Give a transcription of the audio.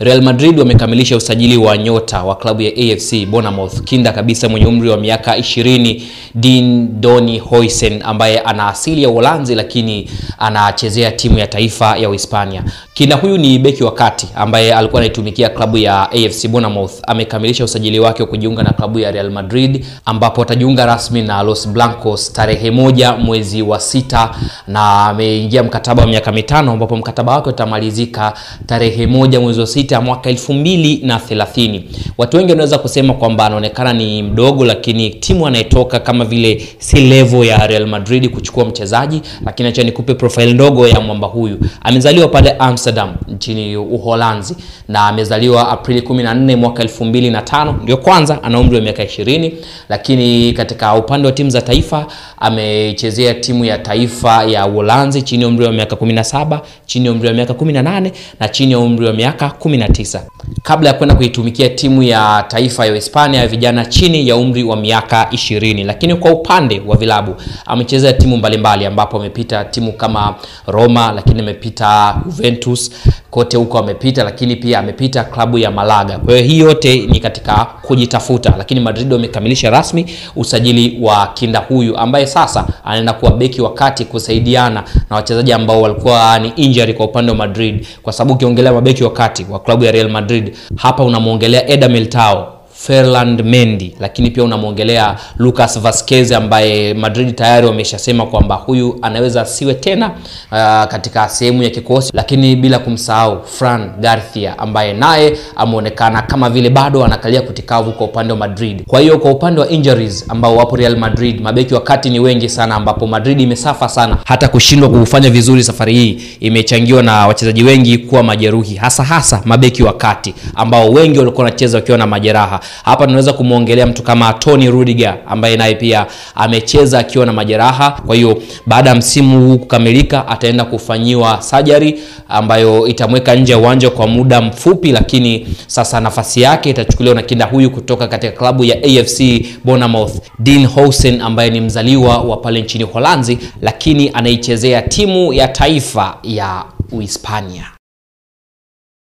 Real Madrid wamekamilisha usajili wa nyota wa klabu ya AFC Bournemouth, kinda kabisa mwenye umri wa miaka 20, Dean Donny Huijsen, ambaye ana asili ya Uholanzi lakini anachezea timu ya taifa ya Uhispania. Kinda huyu ni beki wa kati ambaye alikuwa anaitumikia klabu ya AFC Bournemouth. Amekamilisha usajili wake wa kujiunga na klabu ya Real Madrid, ambapo atajiunga rasmi na Los Blancos tarehe 1 mwezi wa 6, na ameingia mkataba wa miaka 5 ambapo mkataba wake utamalizika tarehe 1 mwezi wa 6 mwaka 2030. Watu wengi wanaweza kusema kwamba anaonekana ni mdogo, lakini timu anayetoka kama vile si level ya Real Madrid kuchukua mchezaji. Lakini acha nikupe profile ndogo ya mwamba huyu. Amezaliwa pale Amsterdam nchini Uholanzi na amezaliwa Aprili 14 mwaka 2005. Ndio kwanza ana umri wa miaka 20, lakini katika upande wa timu za taifa amechezea timu ya taifa ya Uholanzi chini ya umri wa miaka 17, chini ya umri wa miaka 18 na chini ya umri wa miaka 19, kabla ya kwenda kuitumikia timu ya taifa ya Hispania ya vijana chini ya umri wa miaka 20. Lakini kwa upande wa vilabu amechezea timu mbalimbali, ambapo amepita timu kama Roma, lakini amepita Juventus, kote huko amepita, lakini pia amepita klabu ya Malaga. Kwa hiyo hii yote ni katika kujitafuta, lakini Madrid wamekamilisha rasmi usajili wa kinda huyu ambaye sasa anaenda kuwa beki wa kati kusaidiana na wachezaji ambao walikuwa ni injury kwa upande wa Madrid. Kwa sababu ukiongelea mabeki wa kati wa klabu ya Real Madrid, hapa unamuongelea Eder Militao, Ferland Mendy, lakini pia unamuongelea Lucas Vazquez ambaye Madrid tayari wameshasema kwamba huyu anaweza asiwe tena katika sehemu ya kikosi, lakini bila kumsahau Fran Garcia ambaye naye ameonekana kama vile bado anakalia kutikavu kwa upande wa Madrid. Kwa hiyo kwa upande wa injuries ambao wapo Real Madrid, mabeki wa kati ni wengi sana, ambapo Madrid imesafa sana, hata kushindwa kufanya vizuri safari hii imechangiwa na wachezaji wengi kuwa majeruhi, hasa mabeki wa kati ambao wengi walikuwa wanacheza wakiwa na majeraha. Hapa tunaweza kumuongelea mtu kama Toni Rudiger ambaye naye pia amecheza akiwa na majeraha. Kwa hiyo baada ya msimu huu kukamilika ataenda kufanyiwa surgery ambayo itamweka nje ya uwanja kwa muda mfupi, lakini sasa nafasi yake itachukuliwa na kinda huyu kutoka katika klabu ya AFC Bournemouth, Dean Huijsen, ambaye ni mzaliwa wa pale nchini Uholanzi lakini anaichezea timu ya taifa ya Uhispania.